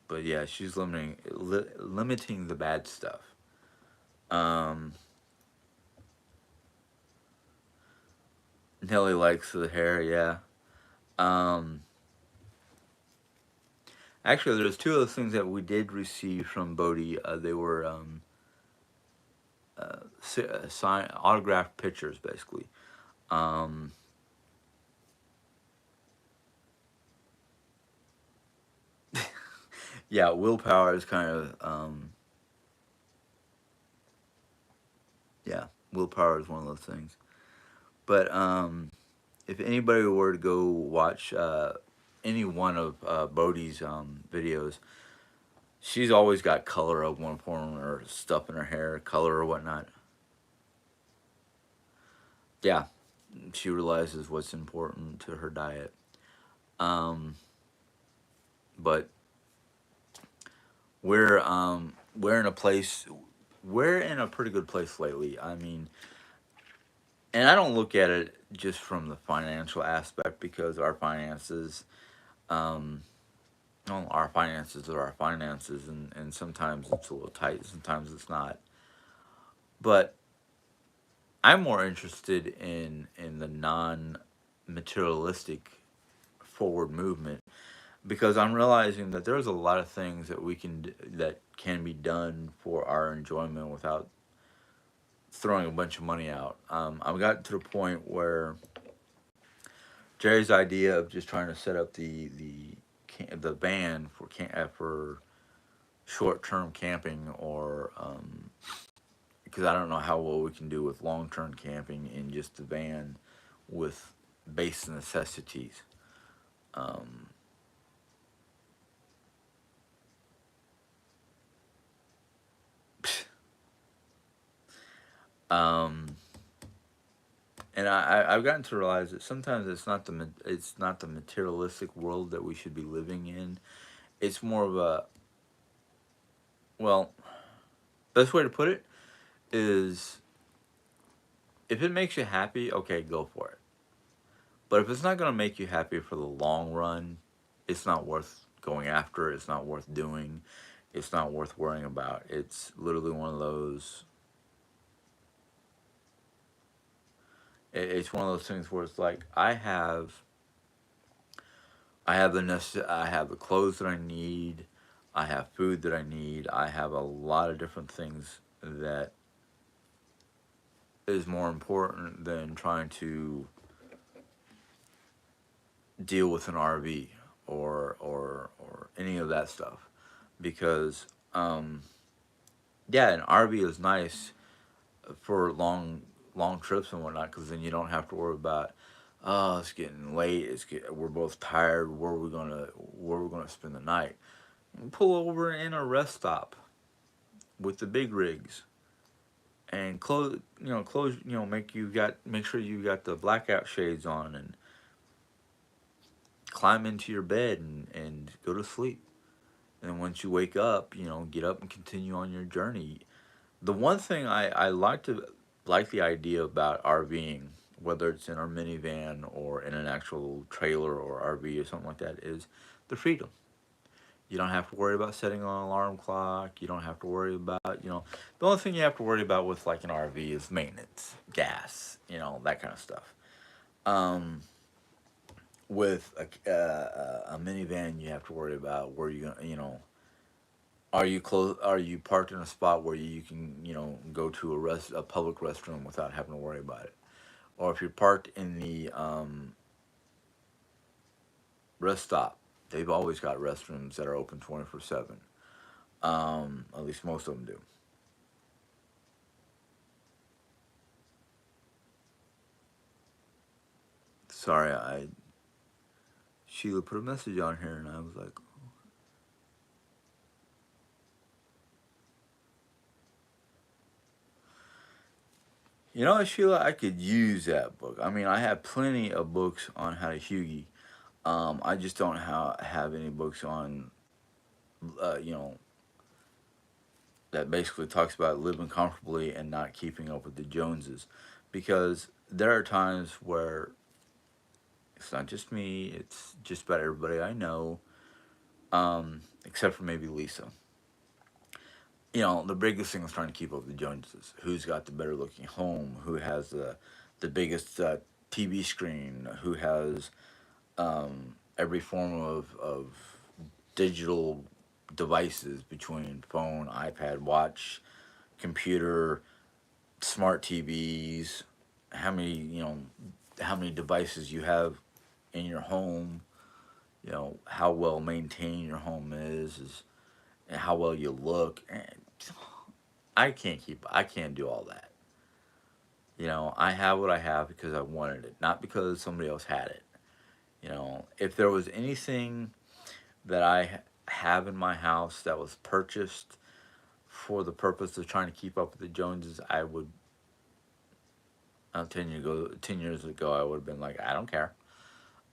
but yeah, she's limiting the bad stuff. Um, Nelly likes the hair. Yeah. Um, Actually, there's two of those things that we did receive from Bodie. They were autographed pictures, basically. Um, yeah, willpower is kind of yeah, willpower is one of those things. But if anybody were to go watch any one of Bodhi's videos, she's always got color of one form or stuff in her hair, color or whatnot. Yeah, she realizes what's important to her diet. Um, but we're in a place, we're in a pretty good place lately. I mean, and I don't look at it just from the financial aspect because our finances, um, well, our finances are our finances, and sometimes it's a little tight, sometimes it's not. But I'm more interested in the non-materialistic forward movement because I'm realizing that there's a lot of things that can be done for our enjoyment without throwing a bunch of money out. I've gotten to the point where Jerry's idea of just trying to set up the van for short term camping or because I don't know how well we can do with long term camping in just the van with base necessities. Um, Um, and I've gotten to realize that sometimes it's not the materialistic world that we should be living in. It's more of a, well, best way to put it is, if it makes you happy, okay, go for it. But if it's not going to make you happy for the long run, it's not worth going after. It's not worth doing. It's not worth worrying about. It's literally one of those. It's one of those things where it's like I have the clothes that I need. I have food that I need. I have a lot of different things that is more important than trying to deal with an RV or any of that stuff, because yeah, an RV is nice for long trips and whatnot, because then you don't have to worry about, oh, it's getting late, we're both tired, where are we gonna spend the night. Pull over in a rest stop with the big rigs, and make sure you got the blackout shades on, and climb into your bed and go to sleep. And once you wake up, get up and continue on your journey. The one thing I like the idea about RVing, whether it's in our minivan or in an actual trailer or RV or something like that, is the freedom. You don't have to worry about setting an alarm clock. You don't have to worry about, the only thing you have to worry about with like an RV is maintenance, gas, that kind of stuff. Um, with a minivan, you have to worry about where you going, are you close? Are you parked in a spot where you can, go to a public restroom without having to worry about it? Or if you're parked in the rest stop, they've always got restrooms that are open 24/7. At least most of them do. Sorry, I Sheila put a message on here, and I was like, Sheila, I could use that book. I mean, I have plenty of books on how to Hugie. I just don't have any books on, uh, you know, that basically talks about living comfortably and not keeping up with the Joneses, because there are times where it's not just me; it's just about everybody I know, except for maybe Lisa. The biggest thing is trying to keep up with the Joneses. Who's got the better looking home? Who has the biggest TV screen? Who has every form of digital devices between phone, iPad, watch, computer, smart TVs, how many devices you have in your home, how well maintained your home is and how well you look. And I can't do all that. I have what I have because I wanted it, not because somebody else had it. If there was anything that have in my house that was purchased for the purpose of trying to keep up with the Joneses, I would. 10 years ago, I would have been like, I don't care.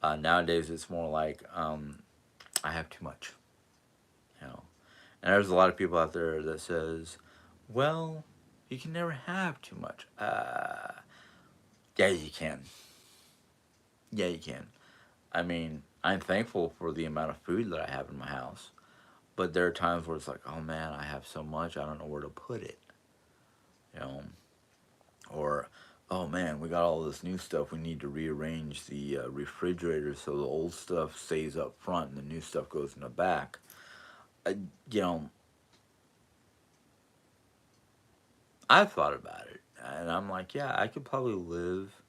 Nowadays, it's more like, I have too much. You know, and there's a lot of people out there that says, well, you can never have too much. Yeah, you can. Yeah, you can. I mean, I'm thankful for the amount of food that I have in my house, but there are times where it's like, oh man, I have so much, I don't know where to put it. You know, or oh man, we got all this new stuff. We need to rearrange the refrigerator so the old stuff stays up front and the new stuff goes in the back. I, you know, I've thought about it, and I'm like, yeah, I could probably live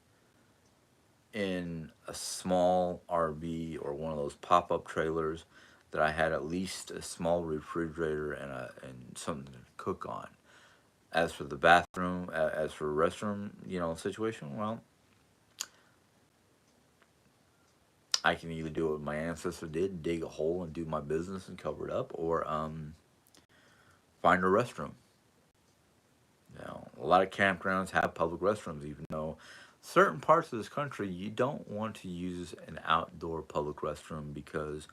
in a small RV or one of those pop up trailers that I had at least a small refrigerator and something to cook on. As for the bathroom, as for restroom, situation, well, I can either do what my ancestor did, dig a hole and do my business and cover it up, or find a restroom. You know, a lot of campgrounds have public restrooms, even though certain parts of this country you don't want to use an outdoor public restroom because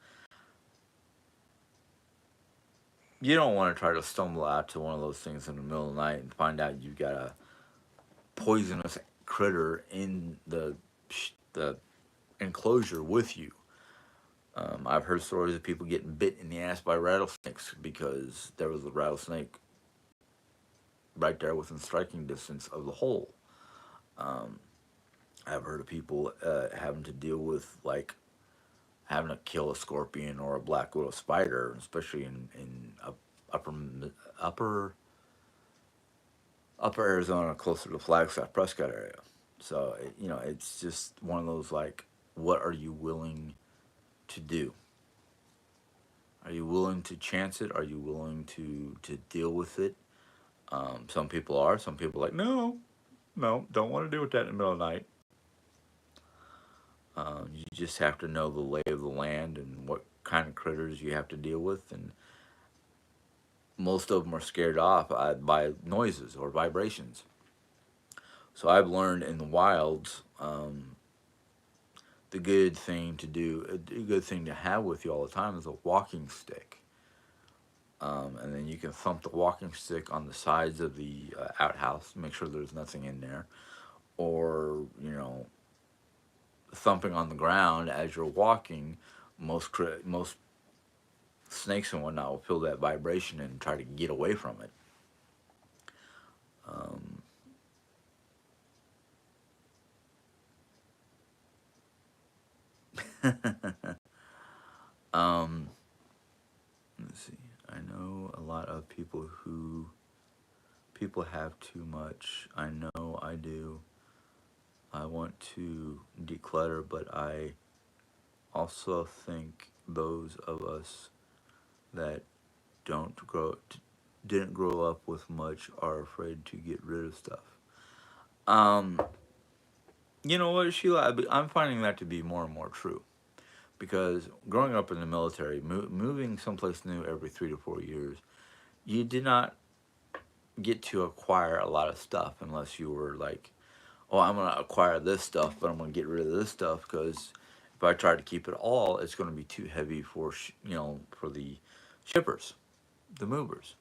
you don't want to try to stumble out to one of those things in the middle of the night and find out you've got a poisonous critter in the enclosure with you. I've heard stories of people getting bit in the ass by rattlesnakes because there was a rattlesnake right there within striking distance of the hole. Um, I've heard of people having to deal with like having to kill a scorpion or a black widow spider, especially in upper upper upper Arizona, closer to Flagstaff, Prescott area. So you know, it's just one of those like, what are you willing to do? Are you willing to chance it? Are you willing to deal with it? Some people are. Some people are like, no, no, don't want to deal with that in the middle of the night. You just have to know the lay of the land and what kind of critters you have to deal with, and most of them are scared off by noises or vibrations. So I've learned in the wilds, the good thing to do, a good thing to have with you all the time is a walking stick. And then you can thump the walking stick on the sides of the outhouse, make sure there's nothing in there, or you know, thumping on the ground as you're walking. Most snakes and whatnot will feel that vibration and try to get away from it. Um, um, let's see. I know a lot of people have too much. I know I do. I want to declutter, but I also think those of us that don't grow didn't grow up with much are afraid to get rid of stuff. Um, you know what, Sheila? I'm finding that to be more and more true because growing up in the military, moving someplace new every 3 to 4 years, you did not get to acquire a lot of stuff unless you were like, oh, I'm gonna acquire this stuff, but I'm gonna get rid of this stuff because if I try to keep it all, it's gonna be too heavy for for the shippers, the movers.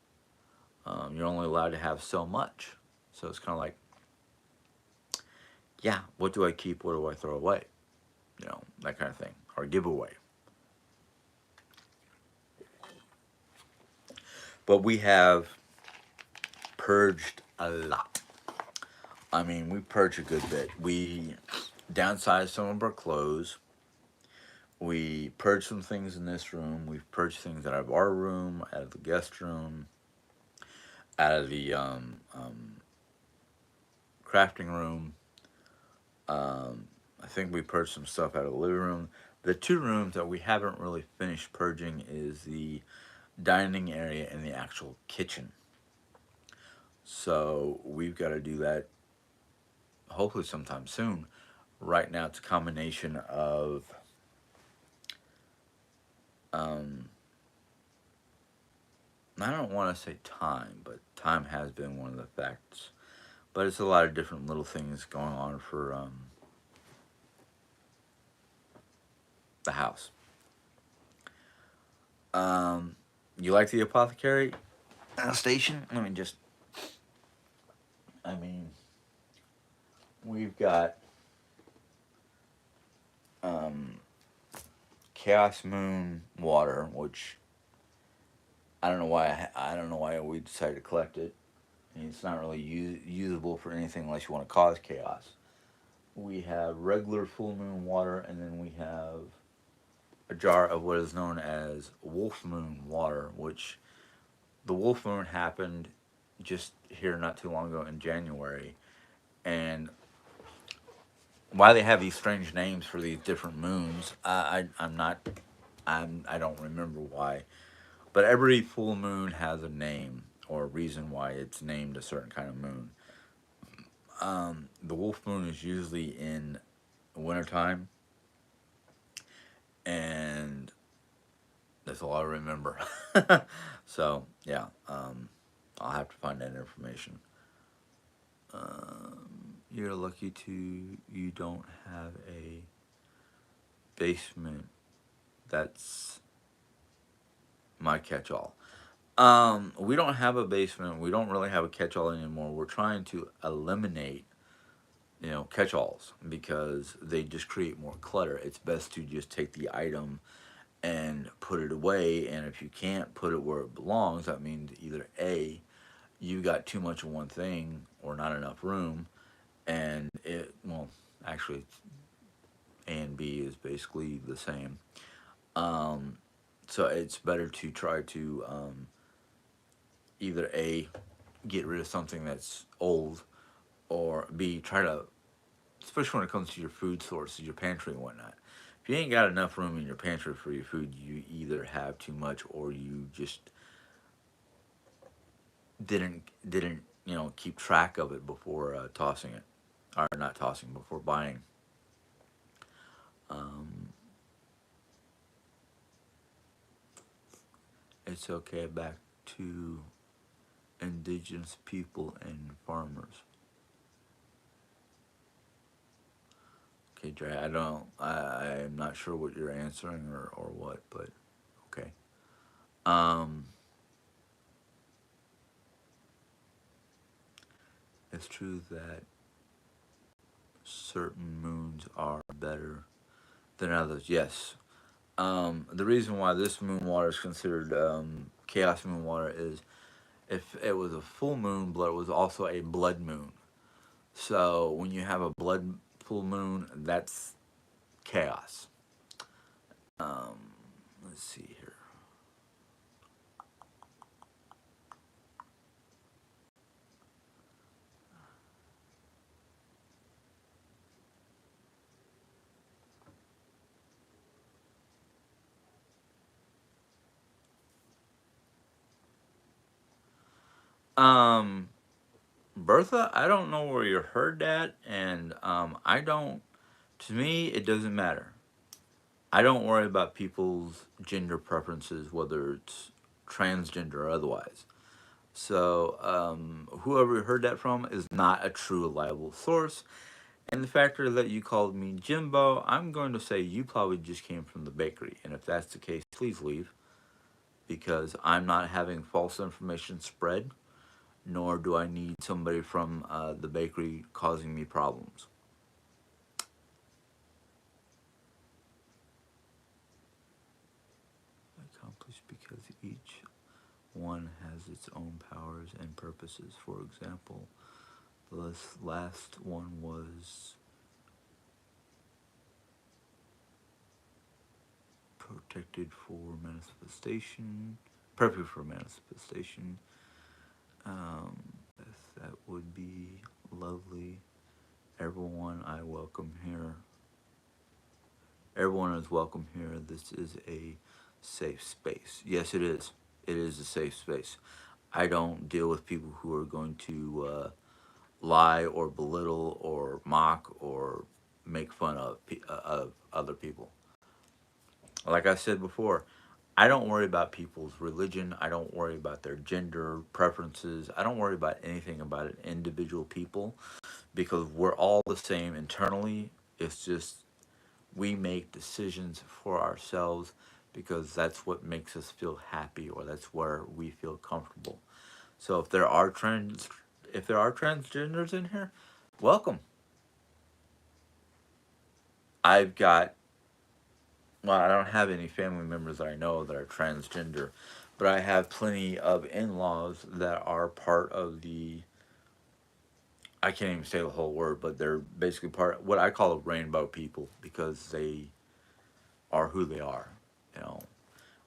You're only allowed to have so much, so it's kind of like, yeah, what do I keep? What do I throw away? You know, that kind of thing, or give away. But we have purged a lot. I mean, we purged a good bit. We downsized some of our clothes. We purged some things in this room. We've purged things out of our room, out of the guest room, out of the crafting room. I think we purged some stuff out of the living room. The two rooms that we haven't really finished purging is the dining area and the actual kitchen. So we've got to do that hopefully sometime soon. Right now, it's a combination of um, I don't want to say time, but time has been one of the facts. But it's a lot of different little things going on for the house. Um, you like the apothecary station? Let me just. I mean, we've got um, Chaos Moon water, which I don't know why I don't know why we decided to collect it. I mean, it's not really usable for anything unless you want to cause chaos. We have regular full moon water, and then we have a jar of what is known as wolf moon water, which the wolf moon happened just here not too long ago in January. And why they have these strange names for these different moons, I'm not I don't remember why, but every full moon has a name or a reason why it's named a certain kind of moon. The wolf moon is usually in wintertime, and that's all I remember. So yeah, I'll have to find that information. You're lucky you don't have a basement. That's my catch-all. We don't have a basement. We don't really have a catch-all anymore. We're trying to eliminate, catch-alls because they just create more clutter. It's best to just take the item and put it away. And if you can't put it where it belongs, that means either A, you got too much of one thing or not enough room, and actually, A and B is basically the same. Um, so it's better to try to either A, get rid of something that's old, or B, try to, especially when it comes to your food sources, your pantry and whatnot. If you ain't got enough room in your pantry for your food, you either have too much or you just didn't keep track of it before tossing it, or not tossing, before buying. Um, it's okay. Back to indigenous people and farmers. Okay, Dre. I don't. I'm not sure what you're answering or what, but okay. Um, it's true that certain moons are better than others. Yes. The reason why this moon water is considered chaos moon water is if it was a full moon, but it was also a blood moon. So when you have a blood full moon, that's chaos. Um, let's see here. Um, Bertha, I don't know where you heard that, and I don't. To me, it doesn't matter. I don't worry about people's gender preferences, whether it's transgender or otherwise. So, whoever you heard that from is not a true reliable source. And the factor that you called me Jimbo, I'm going to say you probably just came from the bakery. And if that's the case, please leave because I'm not having false information spread, nor do I need somebody from the bakery causing me problems. Accomplished because each one has its own powers and purposes. For example, this last one was protected for manifestation, perfect for manifestation. Um, that would be lovely. Everyone, I welcome here. Everyone is welcome here. This is a safe space. Yes, it is. It is a safe space. I don't deal with people who are going to lie or belittle or mock or make fun of other people. Like I said before, I don't worry about people's religion. I don't worry about their gender preferences. I don't worry about anything about it, individual people, because we're all the same internally. It's just we make decisions for ourselves because that's what makes us feel happy or that's where we feel comfortable. So if there are transgenders in here, welcome. I've got I don't have any family members that I know that are transgender, but I have plenty of in-laws that are part of the I can't even say the whole word, but they're basically part what I call rainbow people because they are who they are. You know,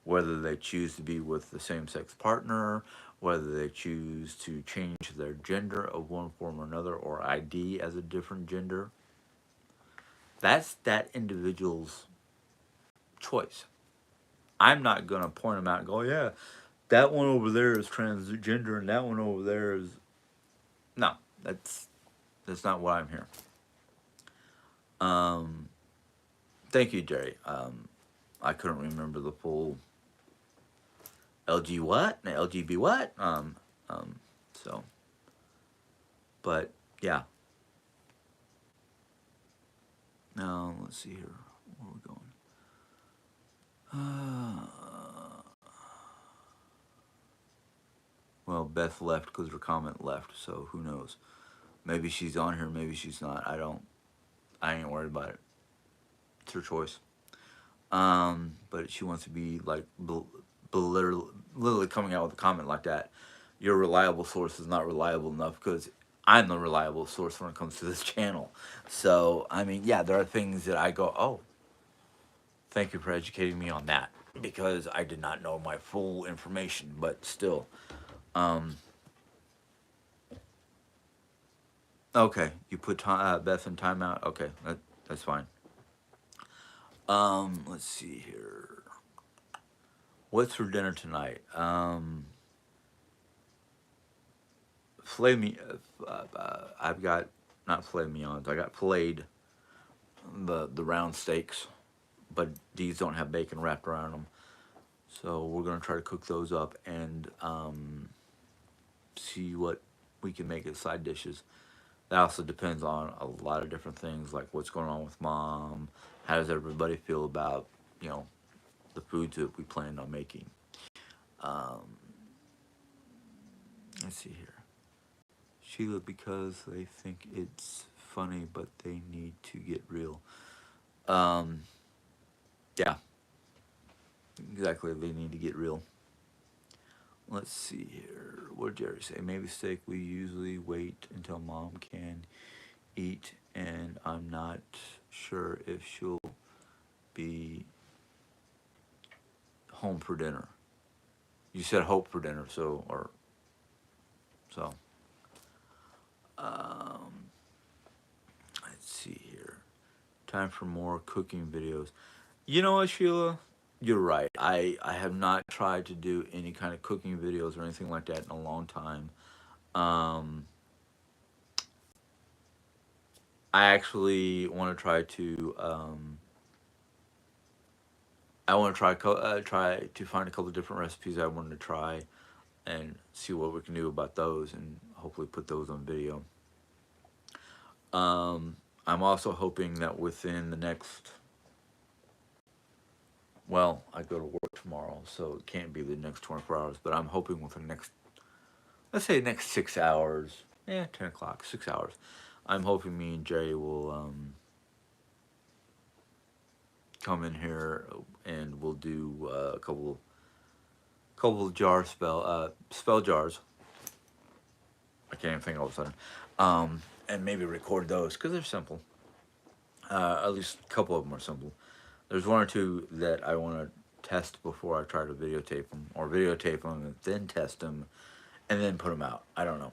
whether they choose to be with the same sex partner, whether they choose to change their gender of one form or another, or ID as a different gender, that's that individual's choice. I'm not going to point them out and go, yeah, that one over there is transgender and that one over there is. No, that's not why I'm here. Um, Thank you, Jerry. I couldn't remember the full LG what? LGB what? Um, so, but yeah. Now let's see here. Where are we going? Well, Beth left because her comment left, so who knows? Maybe she's on here, maybe she's not. I ain't worried about it. It's her choice. But she wants to be like, literally coming out with a comment like that. Your reliable source is not reliable enough because I'm the reliable source when it comes to this channel. So, I mean, yeah, there are things that I go, oh, thank you for educating me on that because I did not know my full information, but still. Um, okay, you put Beth in timeout. Okay, that's fine. Let's see here. What's for dinner tonight? Filet me. I've got not filet mignons. I got filleted the round steaks, but these don't have bacon wrapped around them. So we're gonna try to cook those up and see what we can make as side dishes. That also depends on a lot of different things, like what's going on with mom. How does everybody feel about you know the foods that we planned on making? Um, let's see here. Sheila, because they think it's funny, but they need to get real. Um, yeah, exactly. They need to get real. Let's see here. What did Jerry say? Maybe steak. We usually wait until mom can eat, and I'm not sure if she'll be home for dinner. You said hope for dinner, so or so. Um, let's see here. Time for more cooking videos. You know what, Sheila? You're right. I have not tried to do any kind of cooking videos or anything like that in a long time. Um, I actually want to try to I want to try to find a couple of different recipes I wanted to try and see what we can do about those and hopefully put those on video. Um, I'm also hoping that within the next, well, I go to work tomorrow, so it can't be the next 24 hours, but I'm hoping within the next, let's say, next 6 hours, 10 o'clock, 6 hours. I'm hoping me and Jay will come in here and we'll do a couple of jar spell jars. I can't even think all of a sudden. And maybe record those because they're simple. At least a couple of them are simple. There's one or two that I want to test before I try to videotape them, or videotape them and then test them, and then put them out. I don't know.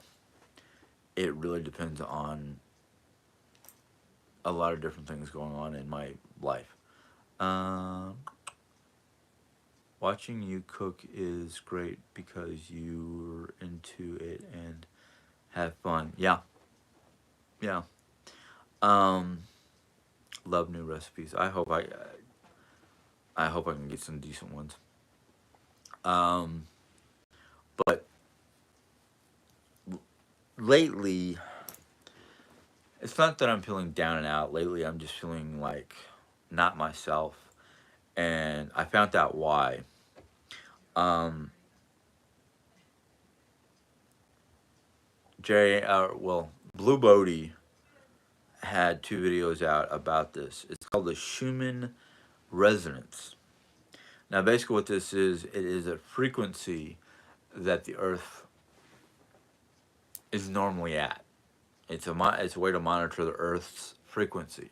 It really depends on a lot of different things going on in my life. Um, Watching you cook is great because you're into it and have fun. Yeah, yeah. Um, love new recipes. I hope I can get some decent ones. Um, but lately, it's not that I'm feeling down and out. Lately, I'm just feeling like not myself, and I found out why. Um, Blue Bodie had two videos out about this. It's called the Schumann resonance. Now, basically, what this is, it is a frequency that the Earth is normally at. It's a way to monitor the Earth's frequency,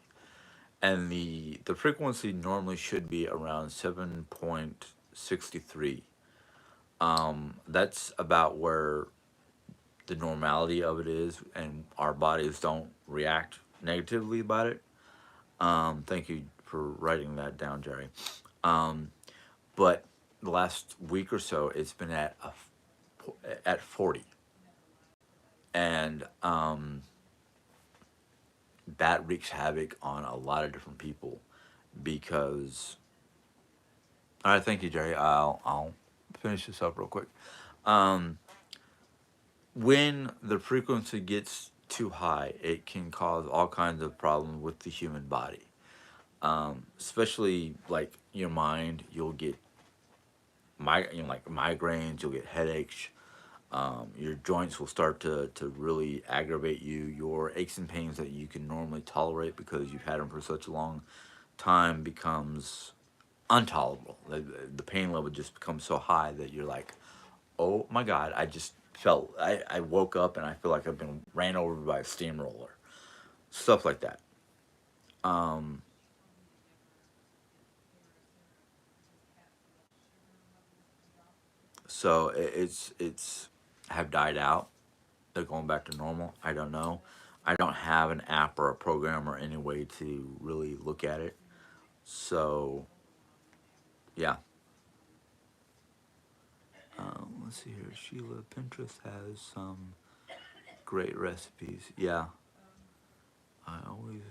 and the frequency normally should be around 7.63. That's about where the normality of it is, and our bodies don't react negatively about it. Thank you for writing that down, Jerry. Um, but the last week or so, it's been at 40, and that wreaks havoc on a lot of different people because. All right, thank you, Jerry. I'll finish this up real quick. Um, when the frequency gets too high, it can cause all kinds of problems with the human body. Especially like your mind, you'll get like migraines, you'll get headaches. Your joints will start to really aggravate you. Your aches and pains that you can normally tolerate because you've had them for such a long time becomes intolerable. The pain level just becomes so high that you're like, oh my God, I woke up and I feel like I've been ran over by a steamroller. Stuff like that. Um, so it's have died out. They're going back to normal. I don't know. I don't have an app or a program or any way to really look at it. So yeah. Let's see here. Sheila, Pinterest has some great recipes. Yeah, I always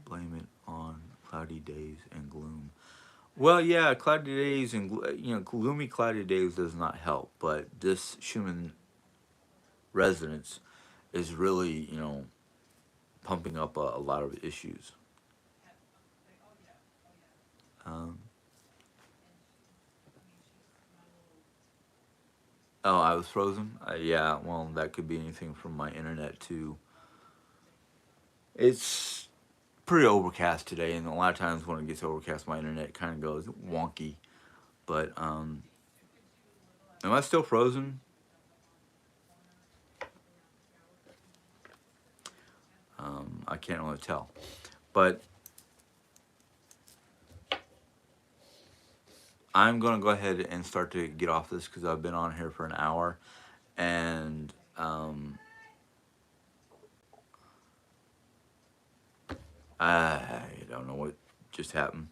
blame it on cloudy days and gloom. Well, yeah, cloudy days and gloomy cloudy days does not help. But this Schumann resonance is really pumping up a lot of issues. Um, oh, I was frozen. Yeah, well, that could be anything from my internet to. It's pretty overcast today, and a lot of times when it gets overcast, my internet kind of goes wonky. But am I still frozen? I can't really tell. But I'm gonna go ahead and start to get off this because I've been on here for an hour, and I don't know what just happened.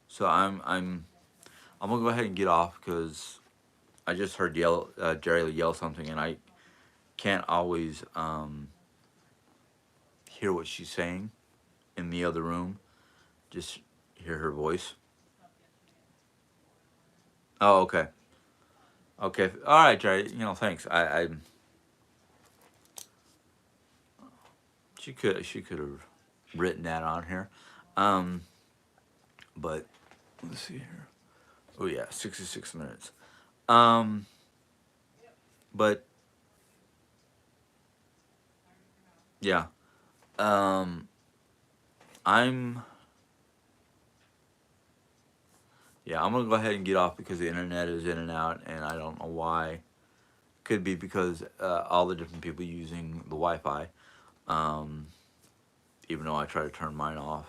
So I'm gonna go ahead and get off because I just heard Jerry yell something, and I can't always hear what she's saying in the other room. Just hear her voice. Oh, okay, okay, all right, Jerry. Thanks. I she could have written that on here, um, but let's see here. Oh yeah, 66 minutes. Um, but yeah, um, I'm yeah, I'm gonna go ahead and get off because the internet is in and out, and I don't know why. Could be because all the different people using the Wi-Fi. Um, Even though I try to turn mine off.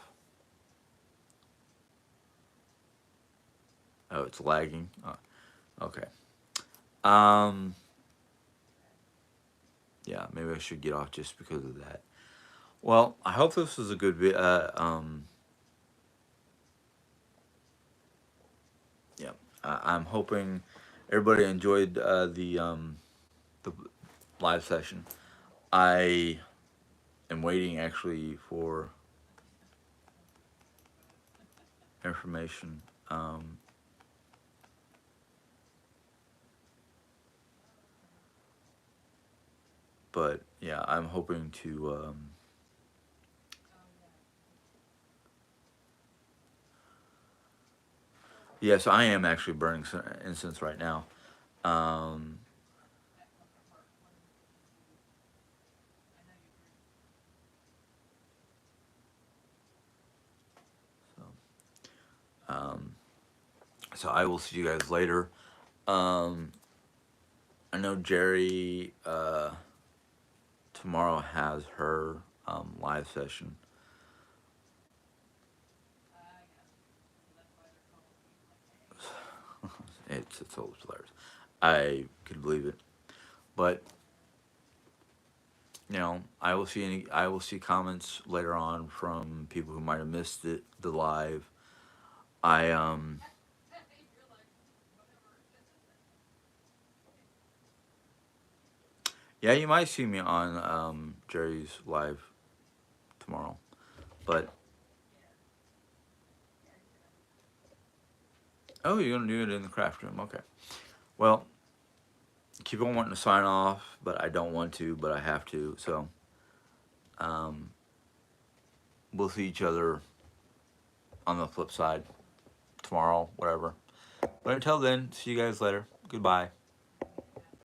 Oh, it's lagging. Oh, okay. Um, yeah, maybe I should get off just because of that. Well, I hope this was a good yeah. I'm hoping everybody enjoyed the live session. I am waiting actually for information. But yeah, I'm hoping to. Yes, I am actually burning some incense right now. Um, so, um, so I will see you guys later. Um, I know Jerry tomorrow has her live session. It's always hilarious. I could believe it, but I will see comments later on from people who might have missed the live. I Yeah, you might see me on Jerry's live tomorrow, but oh, you're gonna do it in the craft room. Okay. Well, keep on wanting to sign off, but I don't want to, but I have to. So, we'll see each other on the flip side tomorrow, whatever. But until then, see you guys later. Goodbye.